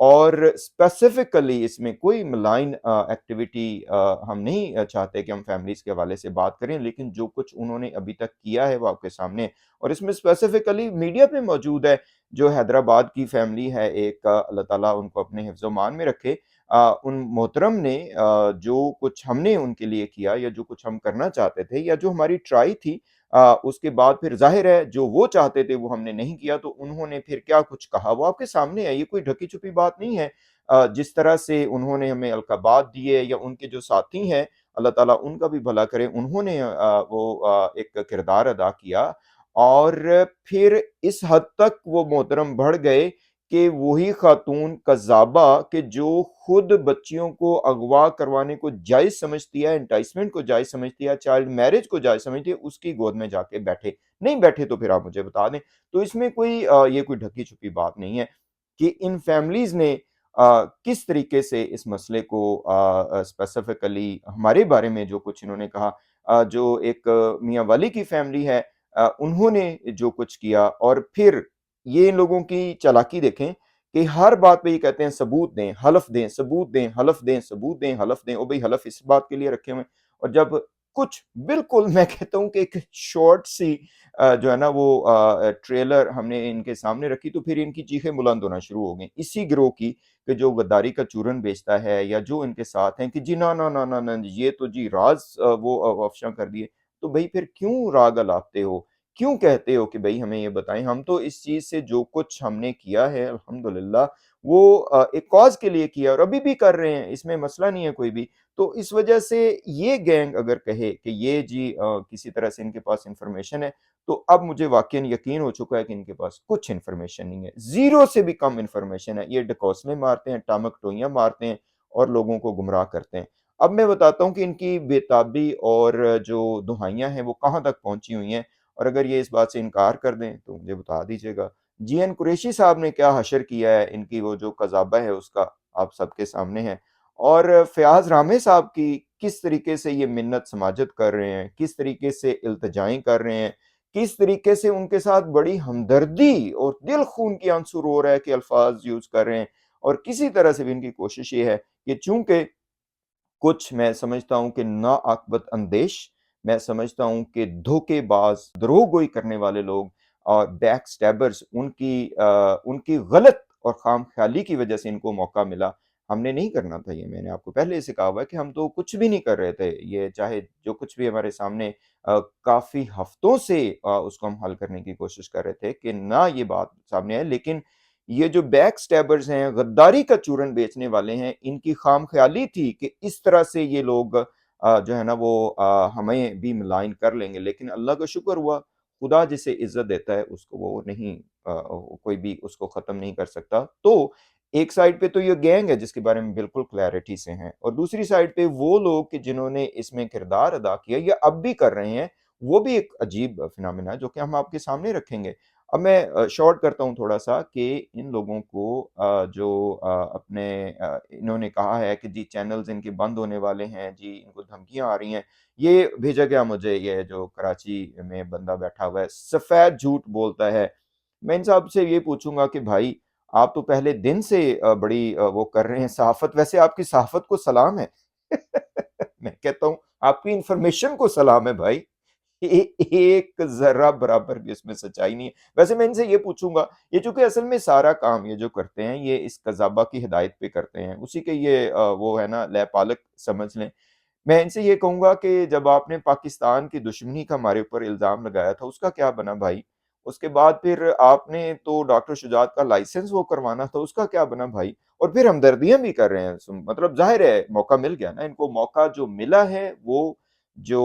اور اسپیسیفکلی اس میں کوئی ملائن ایکٹیویٹی ہم نہیں چاہتے کہ ہم فیملیز کے حوالے سے بات کریں، لیکن جو کچھ انہوں نے ابھی تک کیا ہے وہ آپ کے سامنے ہے، اور اس میں اسپیسیفکلی میڈیا پہ موجود ہے۔ جو حیدرآباد کی فیملی ہے ایک، اللہ تعالیٰ ان کو اپنے حفظ و مان میں رکھے، ان محترم نے جو کچھ ہم نے ان کے لیے کیا یا جو کچھ ہم کرنا چاہتے تھے یا جو ہماری ٹرائی تھی، اس کے بعد پھر ظاہر ہے جو وہ چاہتے تھے وہ ہم نے نہیں کیا، تو انہوں نے پھر کیا کچھ کہا وہ آپ کے سامنے ہے، یہ کوئی ڈھکی چھپی بات نہیں ہے۔ جس طرح سے انہوں نے ہمیں القابات دیے، یا ان کے جو ساتھی ہیں اللہ تعالیٰ ان کا بھی بھلا کرے، انہوں نے وہ ایک کردار ادا کیا، اور پھر اس حد تک وہ محترم بڑھ گئے کہ وہی خاتون قذابہ کہ جو خود بچیوں کو اغوا کروانے کو جائز سمجھتی ہے، انٹائسمنٹ کو جائز سمجھتی ہے، چائلڈ میرج کو جائز سمجھتی ہے، اس کی گود میں جا کے بیٹھے۔ نہیں بیٹھے تو پھر آپ مجھے بتا دیں۔ تو اس میں کوئی یہ کوئی ڈھکی چھپی بات نہیں ہے کہ ان فیملیز نے کس طریقے سے اس مسئلے کو اسپیسیفکلی ہمارے بارے میں جو کچھ انہوں نے کہا، جو ایک میاں والی کی فیملی ہے، انہوں نے جو کچھ کیا، اور پھر یہ ان لوگوں کی چالاکی دیکھیں کہ ہر بات پہ یہ کہتے ہیں ثبوت دیں، حلف دیں، ثبوت دیں، حلف دیں، ثبوت دیں، حلف دیں۔ او بھئی حلف اس بات کے لیے رکھے ہوئے ہیں، اور جب کچھ بالکل میں کہتا ہوں کہ ایک شارٹ سی جو ہے نا وہ ٹریلر ہم نے ان کے سامنے رکھی، تو پھر ان کی چیخیں بلند ہونا شروع ہو گئیں اسی گروہ کی، کہ جو غداری کا چورن بیچتا ہے یا جو ان کے ساتھ ہیں، کہ جی نا نا نا نا نا، یہ تو جی راز وہ افشاں کر دیے۔ تو بھئی پھر کیوں راگ الاپتے ہو؟ کیوں کہتے ہو کہ بھئی ہمیں یہ بتائیں؟ ہم تو اس چیز سے جو کچھ ہم نے کیا ہے الحمدللہ وہ ایک کاز کے لیے کیا، اور ابھی بھی کر رہے ہیں، اس میں مسئلہ نہیں ہے کوئی بھی۔ تو اس وجہ سے یہ گینگ اگر کہے کہ یہ جی کسی طرح سے ان کے پاس انفارمیشن ہے، تو اب مجھے واقعاً یقین ہو چکا ہے کہ ان کے پاس کچھ انفارمیشن نہیں ہے، زیرو سے بھی کم انفارمیشن ہے۔ یہ ڈکوسلے مارتے ہیں، ٹامک ٹوئیاں مارتے ہیں، اور لوگوں کو گمراہ کرتے ہیں۔ اب میں بتاتا ہوں کہ ان کی بے تابی اور جو دہائیاں ہیں وہ کہاں تک پہنچی ہوئی ہیں، اور اگر یہ اس بات سے انکار کر دیں تو مجھے بتا دیجیے گا۔ جی این قریشی صاحب نے کیا حشر کیا ہے ان کی وہ جو قذابہ ہے اس کا، آپ سب کے سامنے ہے۔ اور فیاض رامے صاحب کی کس طریقے سے یہ منت سماجت کر رہے ہیں، کس طریقے سے التجائیں کر رہے ہیں، کس طریقے سے ان کے ساتھ بڑی ہمدردی اور دل خون کی آنسو رو رہا ہے کہ الفاظ یوز کر رہے ہیں، اور کسی طرح سے بھی ان کی کوشش یہ ہے کہ چونکہ کچھ میں سمجھتا ہوں کہ ناعاقبت اندیش، میں سمجھتا ہوں کہ دھوکے باز، دروغ گوئی کرنے والے لوگ اور بیک سٹیبرز، ان کی غلط اور خام خیالی کی وجہ سے ان کو موقع ملا۔ ہم نے نہیں کرنا تھا یہ، میں نے آپ کو پہلے سے کہا ہوا ہے کہ ہم تو کچھ بھی نہیں کر رہے تھے، یہ چاہے جو کچھ بھی ہمارے سامنے کافی ہفتوں سے اس کو ہم حل کرنے کی کوشش کر رہے تھے کہ نہ یہ بات سامنے ہے، لیکن یہ جو بیک سٹیبرز ہیں، غداری کا چورن بیچنے والے ہیں، ان کی خام خیالی تھی کہ اس طرح سے یہ لوگ جو ہے نا وہ ہمیں بھی ملائن کر لیں گے، لیکن اللہ کا شکر ہوا، خدا جسے عزت دیتا ہے اس کو وہ نہیں کوئی بھی اس کو ختم نہیں کر سکتا۔ تو ایک سائڈ پہ تو یہ گینگ ہے جس کے بارے میں بالکل کلیئرٹی سے ہیں، اور دوسری سائڈ پہ وہ لوگ کہ جنہوں نے اس میں کردار ادا کیا یا اب بھی کر رہے ہیں، وہ بھی ایک عجیب فنامنا ہے جو کہ ہم آپ کے سامنے رکھیں گے۔ اب میں شارٹ کرتا ہوں تھوڑا سا کہ ان لوگوں کو جو اپنے انہوں نے کہا ہے کہ جی چینلز ان کے بند ہونے والے ہیں، جی ان کو دھمکیاں آ رہی ہیں، یہ بھیجا گیا مجھے، یہ جو کراچی میں بندہ بیٹھا ہوا ہے سفید جھوٹ بولتا ہے۔ میں ان صاحب سے یہ پوچھوں گا کہ بھائی آپ تو پہلے دن سے بڑی وہ کر رہے ہیں صحافت، ویسے آپ کی صحافت کو سلام ہے۔ میں کہتا ہوں آپ کی انفارمیشن کو سلام ہے بھائی، ایک ذرہ برابر بھی اس میں سچائی نہیں ہے۔ ویسے میں ان سے یہ پوچھوں گا، یہ چونکہ اصل میں سارا کام یہ جو کرتے ہیں یہ اس قذابہ کی ہدایت پہ کرتے ہیں، اسی کے یہ وہ ہے نا لے پالک سمجھ لیں۔ میں ان سے یہ کہوں گا کہ جب آپ نے پاکستان کی دشمنی کا ہمارے اوپر الزام لگایا تھا اس کا کیا بنا بھائی؟ اس کے بعد پھر آپ نے تو ڈاکٹر شجاعت کا لائسنس وہ کروانا تھا، اس کا کیا بنا بھائی؟ اور پھر ہمدردیاں بھی کر رہے ہیں، مطلب ظاہر ہے موقع مل گیا نا ان کو، موقع جو ملا ہے وہ جو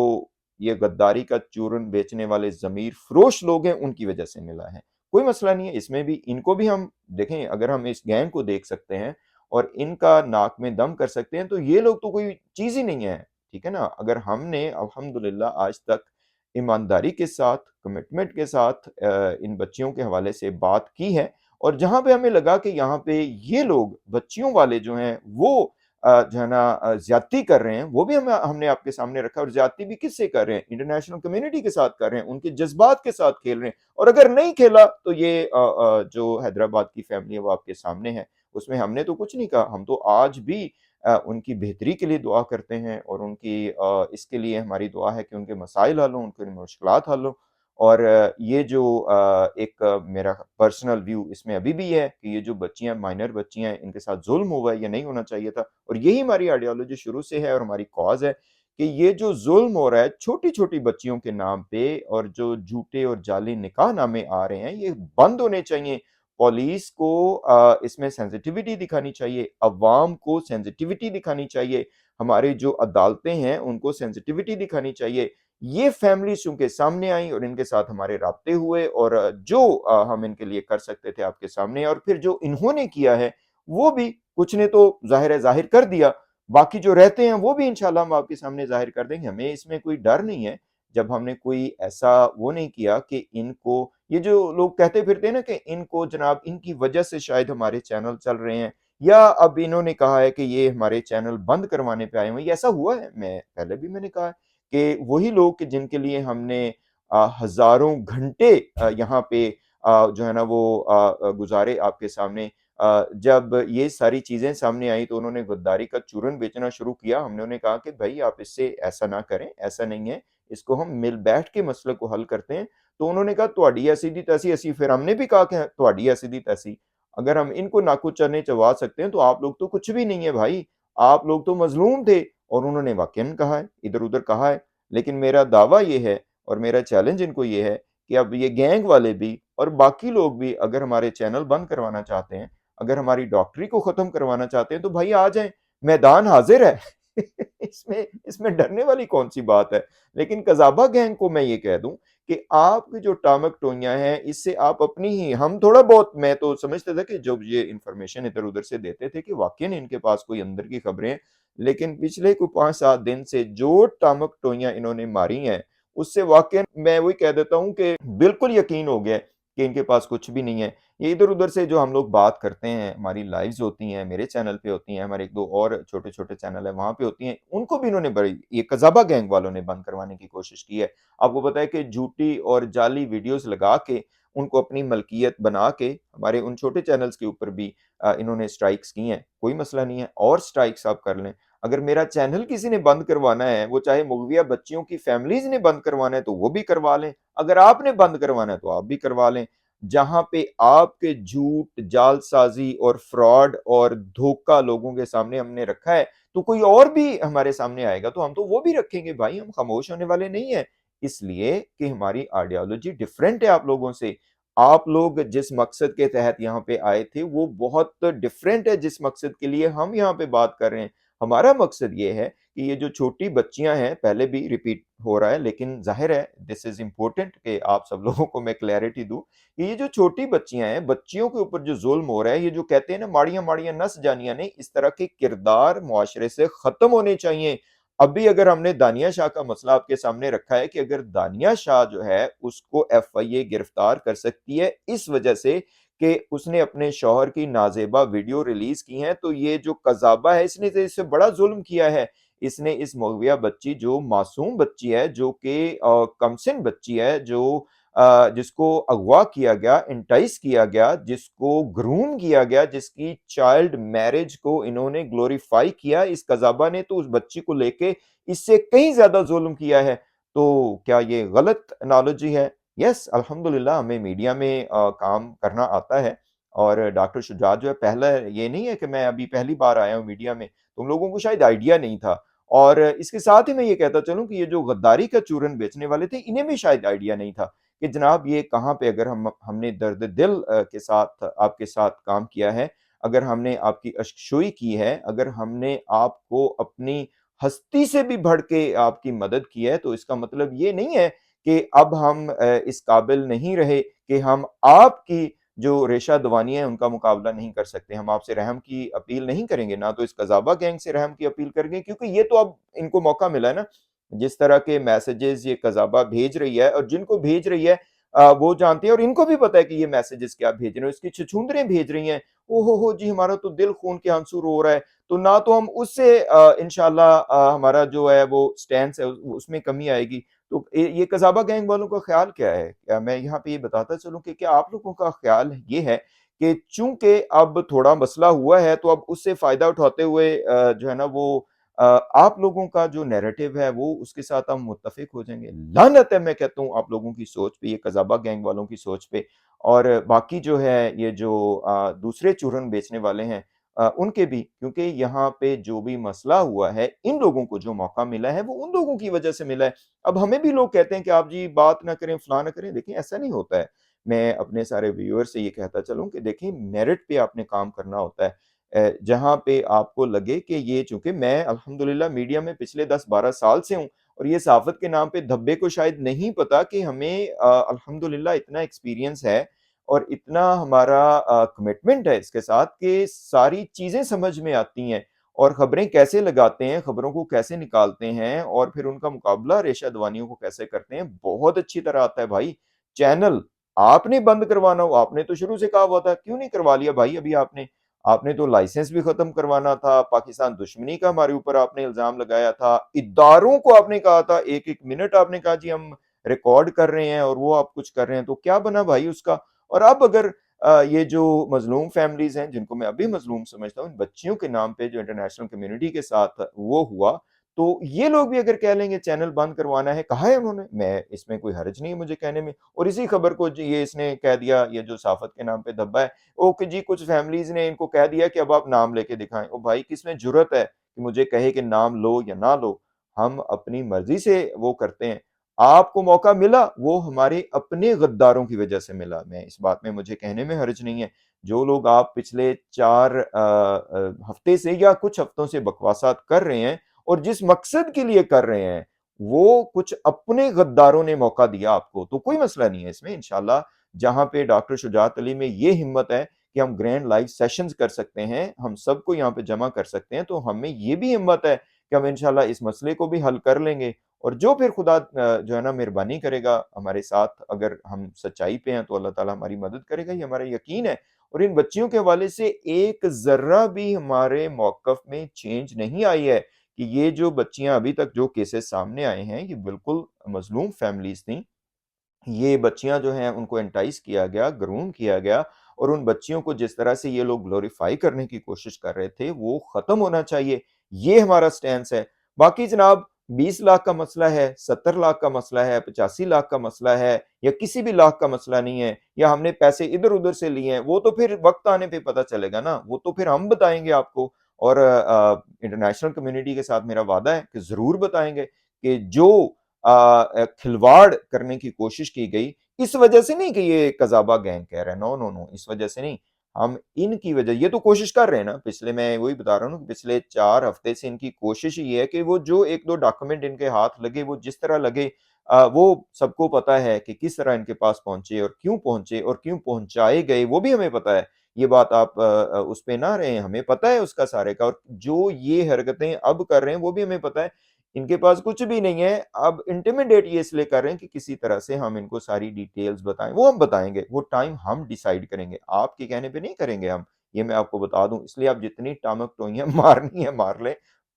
یہ غداری کا چورن بیچنے والے ضمیر فروش لوگ ہیں ان کی وجہ سے ملا ہے۔ کوئی مسئلہ نہیں ہے اس میں بھی، ان کو بھی ہم دیکھیں، اگر ہم اس گینگ کو دیکھ سکتے ہیں اور ان کا ناک میں دم کر سکتے ہیں تو یہ لوگ تو کوئی چیز ہی نہیں ہے، ٹھیک ہے نا؟ اگر ہم نے الحمدللہ آج تک ایمانداری کے ساتھ، کمٹمنٹ کے ساتھ ان بچیوں کے حوالے سے بات کی ہے، اور جہاں پہ ہمیں لگا کہ یہاں پہ یہ لوگ بچیوں والے جو ہیں وہ جو ہے نا زیادتی کر رہے ہیں، وہ بھی ہم نے آپ کے سامنے رکھا، اور زیادتی بھی کس سے کر رہے ہیں؟ انٹرنیشنل کمیونٹی کے ساتھ کر رہے ہیں، ان کے جذبات کے ساتھ کھیل رہے ہیں، اور اگر نہیں کھیلا تو یہ جو حیدرآباد کی فیملی ہے وہ آپ کے سامنے ہے، اس میں ہم نے تو کچھ نہیں کہا، ہم تو آج بھی ان کی بہتری کے لیے دعا کرتے ہیں، اور ان کی اس کے لیے ہماری دعا ہے کہ ان کے مسائل حل ہوں، ان کی مشکلات حل ہوں۔ اور یہ جو ایک میرا پرسنل ویو اس میں ابھی بھی ہے کہ یہ جو بچیاں، مائنر بچیاں ہیں، ان کے ساتھ ظلم ہوا ہے، یہ نہیں ہونا چاہیے تھا، اور یہی ہماری آئیڈیالوجی شروع سے ہے اور ہماری کاز ہے کہ یہ جو ظلم ہو رہا ہے چھوٹی چھوٹی بچیوں کے نام پہ، اور جو جھوٹے اور جعلی نکاح نامے آ رہے ہیں، یہ بند ہونے چاہیے۔ پولیس کو اس میں سینسٹیوٹی دکھانی چاہیے، عوام کو سینسٹیوٹی دکھانی چاہیے، ہمارے جو عدالتیں ہیں ان کو سینسٹیوٹی دکھانی چاہیے۔ یہ فیملی چونکہ سامنے آئیں اور ان کے ساتھ ہمارے رابطے ہوئے، اور جو ہم ان کے لیے کر سکتے تھے آپ کے سامنے، اور پھر جو انہوں نے کیا ہے وہ بھی کچھ نے تو ظاہر کر دیا، باقی جو رہتے ہیں وہ بھی انشاءاللہ ہم آپ کے سامنے ظاہر کر دیں گے۔ ہمیں اس میں کوئی ڈر نہیں ہے، جب ہم نے کوئی ایسا وہ نہیں کیا کہ ان کو، یہ جو لوگ کہتے پھرتے ہیں نا کہ ان کو جناب ان کی وجہ سے شاید ہمارے چینل چل رہے ہیں، یا اب انہوں نے کہا ہے کہ یہ ہمارے چینل بند کروانے پہ آئے ہوئے ہیں، یہ ایسا ہوا ہے، میں نے کہا ہے کہ وہی لوگ کہ جن کے لیے ہم نے ہزاروں گھنٹے یہاں پہ جو ہے نا وہ گزارے آپ کے سامنے، جب یہ ساری چیزیں سامنے آئیں تو انہوں نے غداری کا چورن بیچنا شروع کیا۔ ہم نے انہیں کہا کہ بھائی آپ اس سے ایسا نہ کریں، ایسا نہیں ہے، اس کو ہم مل بیٹھ کے مسئلے کو حل کرتے ہیں۔ تو انہوں نے کہا تواڈی ایسی دی تیسی اسی، پھر ہم نے بھی کہا کہ تواڈی ایسی دی تیسی، اگر ہم ان کو ناکو چنے چبا سکتے ہیں تو آپ لوگ تو کچھ بھی نہیں ہے بھائی، آپ لوگ تو مظلوم تھے۔ اور انہوں نے واقعاً کہا ہے، ادھر ادھر کہا ہے، لیکن میرا دعویٰ یہ ہے اور میرا چیلنج ان کو یہ ہے کہ اب یہ گینگ والے بھی اور باقی لوگ بھی اگر ہمارے چینل بند کروانا چاہتے ہیں، اگر ہماری ڈاکٹری کو ختم کروانا چاہتے ہیں، تو بھائی آ جائیں، میدان حاضر ہے۔ اس میں ڈرنے والی کون سی بات ہے؟ لیکن قذابہ گینگ کو میں یہ کہہ دوں کہ آپ کی جو ٹامک ٹوئیاں ہیں، اس سے آپ اپنی ہی، ہم تھوڑا بہت، میں تو سمجھتا تھا کہ جب یہ انفارمیشن ادھر ادھر سے دیتے تھے کہ واقعی ان کے پاس کوئی اندر کی خبریں ہیں، لیکن پچھلے کوئی 5-7 دن سے جو ٹامک ٹوئیاں انہوں نے ماری ہیں، اس سے واقعی میں وہی کہہ دیتا ہوں کہ بالکل یقین ہو گیا کہ ان کے پاس کچھ بھی نہیں ہے۔ یہ ادھر ادھر سے جو ہم لوگ بات کرتے ہیں، ہماری لائیوز ہوتی ہیں، میرے چینل پہ ہوتی ہیں، ہمارے ایک دو اور چھوٹے چھوٹے چینل ہیں وہاں پہ ہوتی ہیں، ان کو بھی انہوں نے بڑی، یہ قذابہ گینگ والوں نے بند کروانے کی کوشش کی ہے۔ آپ کو پتہ ہے کہ جھوٹی اور جعلی ویڈیوز لگا کے ان کو اپنی ملکیت بنا کے ہمارے ان چھوٹے چینلز کے اوپر بھی انہوں نے سٹرائکس کی ہیں۔ کوئی مسئلہ نہیں ہے، اور سٹرائکس آپ کر لیں۔ اگر میرا چینل کسی نے بند کروانا ہے، وہ چاہے مغویہ بچیوں کی فیملیز نے بند کروانا ہے تو وہ بھی کروا لیں، اگر آپ نے بند کروانا ہے تو آپ بھی کروا لیں۔ جہاں پہ آپ کے جھوٹ، جال سازی اور فراڈ اور دھوکہ لوگوں کے سامنے ہم نے رکھا ہے، تو کوئی اور بھی ہمارے سامنے آئے گا تو ہم تو وہ بھی رکھیں گے بھائی، ہم خاموش ہونے والے نہیں ہیں، اس لیے کہ ہماری آئیڈیالوجی ڈیفرنٹ ہے آپ لوگوں سے۔ آپ لوگ جس مقصد کے تحت یہاں پہ آئے تھے وہ بہت ڈیفرنٹ ہے جس مقصد کے لیے ہم یہاں پہ بات کر رہے ہیں۔ ہمارا مقصد یہ ہے کہ یہ جو چھوٹی بچیاں ہیں، پہلے بھی ریپیٹ ہو رہا ہے لیکن ظاہر ہے دس از امپورٹنٹ کہ آپ سب لوگوں کو میں کلیئرٹی دوں کہ یہ جو چھوٹی بچیاں ہیں، بچیوں کے اوپر جو ظلم ہو رہا ہے، یہ جو کہتے ہیں نا ماڑیاں ماڑیاں نس جانیاں نے، اس طرح کے کردار معاشرے سے ختم ہونے چاہیے۔ ابھی اگر ہم نے دانیہ شاہ کا مسئلہ آپ کے سامنے رکھا ہے کہ اگر دانیہ شاہ جو ہے اس کو ایف آئی اے گرفتار کر سکتی ہے اس وجہ سے کہ اس نے اپنے شوہر کی نازیبہ ویڈیو ریلیز کی ہیں، تو یہ جو قذابہ ہے اس نے اس سے بڑا ظلم کیا ہے۔ اس نے اس مغویہ بچی، جو معصوم بچی ہے، جو کہ کمسن بچی ہے، جو جس کو اغوا کیا گیا، انٹائس کیا گیا، جس کو گروم کیا گیا، جس کی چائلڈ میرج کو انہوں نے گلوریفائی کیا، اس قذابہ نے تو اس بچی کو لے کے اس سے کہیں زیادہ ظلم کیا ہے۔ تو کیا یہ غلط انالوجی ہے؟ یس، الحمدللہ ہمیں میڈیا میں کام کرنا آتا ہے، اور ڈاکٹر شجاعت جو ہے، پہلا یہ نہیں ہے کہ میں ابھی پہلی بار آیا ہوں میڈیا میں، تم لوگوں کو شاید آئیڈیا نہیں تھا۔ اور اس کے ساتھ ہی میں یہ کہتا چلوں کہ یہ جو غداری کا چورن بیچنے والے تھے، انہیں بھی شاید آئیڈیا نہیں تھا کہ جناب یہ کہاں پہ، اگر ہم نے درد دل کے ساتھ آپ کے ساتھ کام کیا ہے، اگر ہم نے آپ کی اشکشوئی کی ہے، اگر ہم نے آپ کو اپنی ہستی سے بھی بڑھ کے آپ کی مدد کی ہے، تو اس کا مطلب یہ نہیں ہے کہ اب ہم اس قابل نہیں رہے کہ ہم آپ کی جو ریشہ دوانی ہے ان کا مقابلہ نہیں کر سکتے۔ ہم آپ سے رحم کی اپیل نہیں کریں گے، نہ تو اس قذابہ گینگ سے رحم کی اپیل کریں گے، کیونکہ یہ تو اب ان کو موقع ملا ہے نا، جس طرح کے میسیجز یہ قذابہ بھیج رہی ہے، اور جن کو بھیج رہی ہے وہ جانتے ہیں، اور ان کو بھی پتا ہے کہ یہ میسیجز کیا بھیج رہے ہیں، اس کی چھچھوندریں بھیج رہی ہیں۔ او ہو جی، ہمارا تو دل خون کے آنسو رو رہا ہے، تو نہ تو ہم اس سے انشاءاللہ ہمارا جو ہے وہ سٹینس ہے اس میں کمی آئے گی، تو یہ قذابہ گینگ والوں کا خیال کیا ہے؟ کیا میں یہاں پہ یہ بتاتا چلوں کہ کیا آپ لوگوں کا خیال یہ ہے کہ چونکہ اب تھوڑا مسئلہ ہوا ہے تو اب اس سے فائدہ اٹھاتے ہوئے جو ہے نا وہ آپ لوگوں کا جو نیریٹو ہے وہ اس کے ساتھ ہم متفق ہو جائیں گے؟ لعنت ہے میں کہتا ہوں آپ لوگوں کی سوچ پہ، یہ قذابہ گینگ والوں کی سوچ پہ، اور باقی جو ہے یہ جو دوسرے چورن بیچنے والے ہیں ان کے بھی، کیونکہ یہاں پہ جو بھی مسئلہ ہوا ہے ان لوگوں کو جو موقع ملا ہے وہ ان لوگوں کی وجہ سے ملا ہے۔ اب ہمیں بھی لوگ کہتے ہیں کہ آپ جی بات نہ کریں، فلاں نہ کریں، دیکھیں ایسا نہیں ہوتا ہے۔ میں اپنے سارے ویور سے یہ کہتا چلوں کہ دیکھیں میرٹ پہ آپ نے کام کرنا ہوتا ہے، جہاں پہ آپ کو لگے کہ یہ، چونکہ میں الحمدللہ میڈیا میں پچھلے 10-12 سال سے ہوں، اور یہ صحافت کے نام پہ دھبے کو شاید نہیں پتا کہ ہمیں الحمدللہ اتنا ایکسپیرینس ہے اور اتنا ہمارا کمٹمنٹ ہے اس کے ساتھ کہ ساری چیزیں سمجھ میں آتی ہیں، اور خبریں کیسے لگاتے ہیں، خبروں کو کیسے نکالتے ہیں، اور پھر ان کا مقابلہ ریشہ دوانیوں کو کیسے کرتے ہیں، بہت اچھی طرح آتا ہے بھائی۔ چینل آپ نے بند کروانا ہو، آپ نے تو شروع سے کہا ہوا تھا، کیوں نہیں کروا لیا بھائی؟ ابھی آپ نے تو لائسنس بھی ختم کروانا تھا، پاکستان دشمنی کا ہمارے اوپر آپ نے الزام لگایا تھا، اداروں کو آپ نے کہا تھا، ایک ایک منٹ آپ نے کہا جی ہم ریکارڈ کر رہے ہیں اور وہ آپ کچھ کر رہے ہیں، تو کیا بنا بھائی اس کا؟ اور اب اگر یہ جو مظلوم فیملیز ہیں جن کو میں ابھی مظلوم سمجھتا ہوں، ان بچیوں کے نام پہ جو انٹرنیشنل کمیونٹی کے ساتھ وہ ہوا، تو یہ لوگ بھی اگر کہہ لیں گے چینل بند کروانا ہے، کہا ہے انہوں نے، میں اس میں کوئی حرج نہیں ہے مجھے کہنے میں، اور اسی خبر کو یہ اس نے کہہ دیا، یہ جو صحافت کے نام پہ دھبا ہے، او کہ جی کچھ فیملیز نے ان کو کہہ دیا کہ اب آپ نام لے کے دکھائیں۔ او بھائی کس میں جرت ہے کہ مجھے کہے کہ نام لو یا نہ لو؟ ہم اپنی مرضی سے وہ کرتے ہیں۔ آپ کو موقع ملا، وہ ہمارے اپنے غداروں کی وجہ سے ملا، میں اس بات میں مجھے کہنے میں حرج نہیں ہے۔ جو لوگ آپ پچھلے 4 ہفتے سے یا کچھ ہفتوں سے بکواسات کر رہے ہیں اور جس مقصد کے لیے کر رہے ہیں، وہ کچھ اپنے غداروں نے موقع دیا آپ کو، تو کوئی مسئلہ نہیں ہے اس میں انشاءاللہ۔ جہاں پہ ڈاکٹر شجاعت علی میں یہ ہمت ہے کہ ہم گرینڈ لائیو سیشنز کر سکتے ہیں، ہم سب کو یہاں پہ جمع کر سکتے ہیں، تو ہمیں یہ بھی ہمت ہے کہ ہم انشاءاللہ اس مسئلے کو بھی حل کر لیں گے، اور جو پھر خدا جو ہے نا مہربانی کرے گا ہمارے ساتھ، اگر ہم سچائی پہ ہیں تو اللہ تعالیٰ ہماری مدد کرے گا، یہ ہمارا یقین ہے۔ اور ان بچیوں کے حوالے سے ایک ذرہ بھی ہمارے موقف میں چینج نہیں آئی ہے کہ یہ جو بچیاں ابھی تک جو کیسز سامنے آئے ہیں یہ بالکل مظلوم فیملیز تھیں، یہ بچیاں جو ہیں ان کو انٹائز کیا گیا، گروم کیا گیا، اور ان بچیوں کو جس طرح سے یہ لوگ گلوریفائی کرنے کی کوشش کر رہے تھے وہ ختم ہونا چاہیے، یہ ہمارا سٹینس ہے۔ باقی جناب 20 لاکھ کا مسئلہ ہے، 70 لاکھ کا مسئلہ ہے، 85 لاکھ کا مسئلہ ہے، یا کسی بھی لاکھ کا مسئلہ نہیں ہے، یا ہم نے پیسے ادھر ادھر سے لیے ہیں، وہ تو پھر وقت آنے پہ پتہ چلے گا نا، وہ تو پھر ہم بتائیں گے آپ کو، اور انٹرنیشنل کمیونٹی کے ساتھ میرا وعدہ ہے کہ ضرور بتائیں گے کہ جو کھلواڑ کرنے کی کوشش کی گئی، اس وجہ سے نہیں کہ یہ قذابہ گینگ کہہ رہے ہیں، نو نو نو، اس وجہ سے نہیں، ہم ان کی وجہ، یہ تو کوشش کر رہے ہیں نا، پچھلے میں وہی بتا رہا ہوں کہ پچھلے 4 ہفتے سے ان کی کوشش یہ ہے کہ وہ جو 1-2 ڈاکومنٹ ان کے ہاتھ لگے، وہ جس طرح لگے، وہ سب کو پتا ہے کہ کس طرح ان کے پاس پہنچے اور کیوں پہنچائے گئے، وہ بھی ہمیں پتا ہے۔ یہ بات آپ اس پہ نہ رہیں، ہمیں پتا ہے اس کا سارے کا، اور جو یہ حرکتیں اب کر رہے ہیں وہ بھی ہمیں پتا ہے، ان کے پاس کچھ بھی نہیں ہے، اب انٹیمیڈیٹ یہ اس لیے کر رہے ہیں کہ کسی طرح سے ہم ان کو ساری ڈیٹیلز بتائیں، وہ ہم بتائیں گے، وہ ٹائم ہم ڈیسائیڈ کریں گے، آپ کے کہنے پہ نہیں کریں گے ہم، یہ میں آپ کو بتا دوں، اس لیے آپ جتنی ٹامک ٹوئیاں مارنی ہے مار لیں،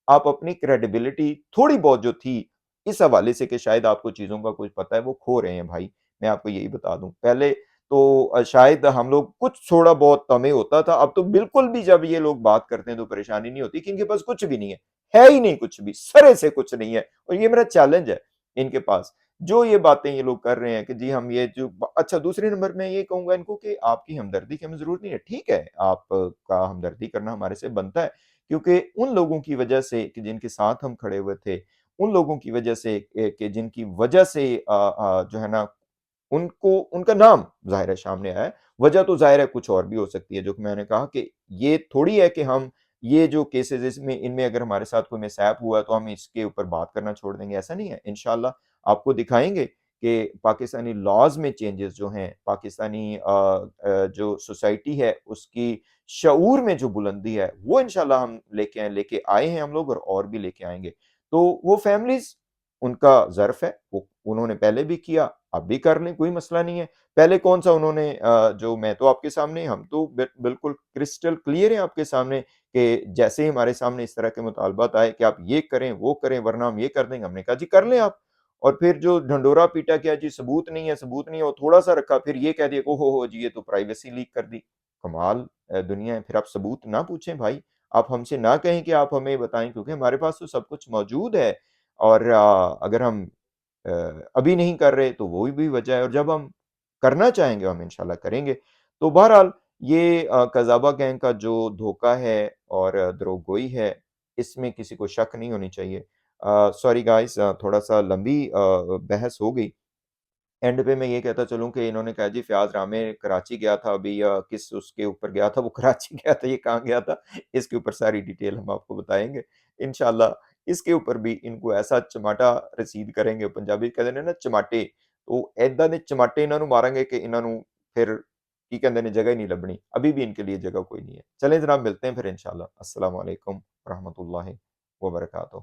آپ اپنی کریڈیبلٹی تھوڑی بہت جو تھی اس حوالے سے کہ شاید آپ کو چیزوں کا کچھ پتہ ہے، وہ کھو رہے ہیں بھائی، میں آپ کو یہی بتا دوں۔ پہلے تو شاید ہم لوگ کچھ تھوڑا بہت تمہیں ہوتا تھا، اب تو بالکل بھی جب یہ لوگ بات کرتے ہیں تو پریشانی نہیں ہوتی کہ ان کے پاس کچھ بھی نہیں ہے ہی نہیں، کچھ بھی سرے سے کچھ نہیں ہے، اور یہ میرا چیلنج ہے ان کے پاس، جو یہ باتیں یہ لوگ کر رہے ہیں کہ جی ہم یہ جو اچھا، دوسرے نمبر میں یہ کہوں گا ان کو کہ آپ کی ہمدردی کی ہمیں ضرورت نہیں ہے، ٹھیک ہے آپ کا ہمدردی کرنا ہمارے سے بنتا ہے، کیونکہ ان لوگوں کی وجہ سے کہ جن کے ساتھ ہم کھڑے ہوئے تھے، ان لوگوں کی وجہ سے کہ جن کی وجہ سے جو ہے نا ان کو ان کا نام ظاہر ہے سامنے آیا ہے، وجہ تو ظاہر ہے کچھ اور بھی ہو سکتی ہے، جو کہ میں نے کہا کہ یہ تھوڑی ہے کہ ہم یہ جو کیسز ان میں اگر ہمارے ساتھ کوئی مسائب ہوا ہے تو ہم اس کے اوپر بات کرنا چھوڑ دیں گے، ایسا نہیں ہے، انشاءاللہ آپ کو دکھائیں گے کہ پاکستانی لاز میں چینجز جو ہیں، پاکستانی جو سوسائٹی ہے اس کی شعور میں جو بلندی ہے، وہ انشاءاللہ ہم لے کے آئے ہیں ہم لوگ، اور بھی لے کے آئیں گے۔ تو وہ فیملیز ان کا ظرف ہے، وہ انہوں نے پہلے بھی کیا، اب بھی کر لیں، کوئی مسئلہ نہیں ہے۔ پہلے کون سا انہوں نے جو میں تو آپ کے سامنے، ہم تو بالکل کرسٹل کلیئر ہیں آپ کے سامنے کہ جیسے ہی ہمارے سامنے اس طرح کے مطالبات آئے کہ آپ یہ کریں وہ کریں ورنہ ہم یہ کر دیں گے، ہم نے کہا جی کر لیں آپ، اور پھر جو ڈھنڈورا پیٹا کیا جی ثبوت نہیں ہے ثبوت نہیں ہے، وہ تھوڑا سا رکھا، پھر یہ کہہ دیا کہ ہو جی یہ تو پرائیویسی لیک کر دی۔ کمال دنیا ہے، پھر آپ ثبوت نہ پوچھیں بھائی، آپ ہم سے نہ کہیں کہ آپ ہمیں بتائیں، کیونکہ ہمارے پاس تو سب کچھ موجود ہے، اور اگر ہم ابھی نہیں کر رہے تو وہی بھی وجہ ہے، اور جب ہم کرنا چاہیں گے ہم انشاءاللہ کریں گے۔ تو بہرحال یہ قذافہ گینگ کا جو دھوکہ ہے اور دروغ گوئی ہے، اس میں کسی کو شک نہیں ہونی چاہیے۔ سوری گائز، تھوڑا سا لمبی بحث ہو گئی۔ اینڈ پہ میں یہ کہتا چلوں کہ انہوں نے کہا جی فیاض رامے کراچی گیا تھا ابھی، یا کس اس کے اوپر گیا تھا، وہ کراچی گیا تھا، یہ کہاں گیا تھا، اس کے اوپر ساری ڈیٹیل ہم آپ کو بتائیں گے انشاءاللہ۔ اس کے اوپر بھی ان کو ایسا چماٹا رسید کریں گے، پنجابی کہتے ہیں نا چماٹے، تو ایدا نے چماٹے انہوں ماریں گے کہ انہوں پھر کی کہتے ہیں جگہ ہی نہیں لبنی، ابھی بھی ان کے لیے جگہ کوئی نہیں ہے۔ چلیں جناب، ملتے ہیں پھر انشاءاللہ۔ السلام علیکم ورحمۃ اللہ وبرکاتہ۔